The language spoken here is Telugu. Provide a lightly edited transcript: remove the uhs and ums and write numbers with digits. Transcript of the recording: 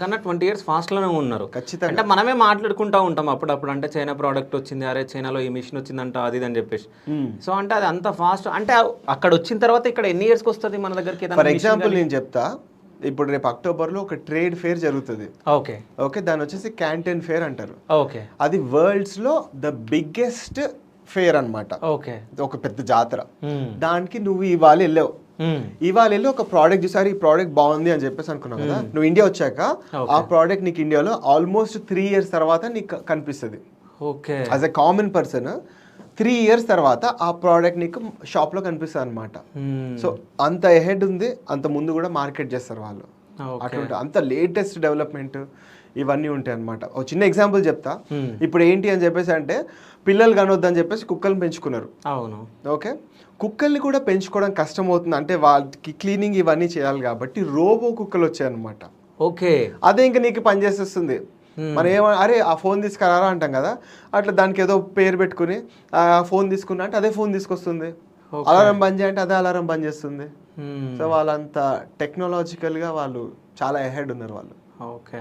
కన్నా 20 ఇయర్స్ ఫాస్ట్‌లోనే ఉన్నారు. ఖచ్చితంగా. అంటే మనమే మాట్లాడుకుంటా ఉంటాం అప్పుడప్పుడు. అంటే చైనా ప్రోడక్ట్ వచ్చింది. అరే చైనాలో ఈ మిషన్ వచ్చిందంట అది ఇది అని చెప్పేసి. సో అంటే అది అంత ఫాస్ట్ అంటే అక్కడ వచ్చిన తర్వాత ఇక్కడ ఎన్ని ఇయర్స్‌కి వస్తది మన దగ్గరికి ఏదైనా ఫర్ మిషన్ ఎగ్జాంపుల్ గాని? నేను చెప్తా. ఇప్పుడు రేపు అక్టోబర్‌లో ఒక ట్రేడ్ ఫెయిర్ జరుగుతది. ఓకే. ఓకే. దాన్ని వచ్చేసి క్యాంటన్ ఫెయిర్ అంటారు. ఓకే. అది వరల్డ్స్‌లో ద బిగ్గెస్ట్ ఫెయిర్ అన్నమాట. ఓకే. ఒక పెద్ద జాతర. హ్మ్. దానికి నువ్వు ఇవాళ వెళ్ళావు. హ్మ్. ఇవాళ వెళ్ళి ఒక ప్రోడక్ట్ చూసారు, ఈ ప్రోడక్ట్ బాగుంది అని చెప్పేసి అనుకున్నావు కదా. నువ్వు ఇండియా వచ్చాక ఆ ప్రోడక్ట్ నీకు ఇండియాలో ఆల్మోస్ట్ 3 ఇయర్స్ తర్వాత నీకు కనిపిస్తుంది. Okay. As a common person 3 years తర్వాత ఆ ప్రోడక్ట్ నీకు షాప్లో కనిపిస్తుంది అనమాట. సో అంత ఎహెడ్ ఉంది, అంత ముందు కూడా మార్కెట్ చేస్తారు వాళ్ళు. అట్లా అంత లేటెస్ట్ డెవలప్మెంట్ ఇవన్నీ ఉంటాయి అనమాట. ఒక చిన్న ఎగ్జాంపుల్ చెప్తా. ఇప్పుడు ఏంటి అని చెప్పేసి అంటే పిల్లలు కనొద్దని చెప్పేసి కుక్కల్ని పెంచుకున్నారు. అవును. ఓకే. కుక్కల్ని కూడా పెంచుకోవడం కష్టం అవుతుంది, అంటే వాళ్ళకి క్లీనింగ్ ఇవన్నీ చేయాలి కాబట్టి రోబో కుక్కలు వచ్చాయన్నమాట. ఓకే. అదే ఇంకా నీకు పని చేసేస్తుంది. మనం అరే ఆ ఫోన్ తీసుకురారా అంటాం కదా, అట్లా దానికి ఏదో పేరు పెట్టుకుని ఆ ఫోన్ తీసుకున్నా అంటే అదే ఫోన్ తీసుకొస్తుంది. అలారం బంద్ చేయంటే అదే అలారం బంద్ చేస్తుంది. సో వాళ్ళంతా టెక్నాలజికల్గా వాళ్ళు చాలా అహెడ్ ఉన్నారు వాళ్ళు. ఓకే.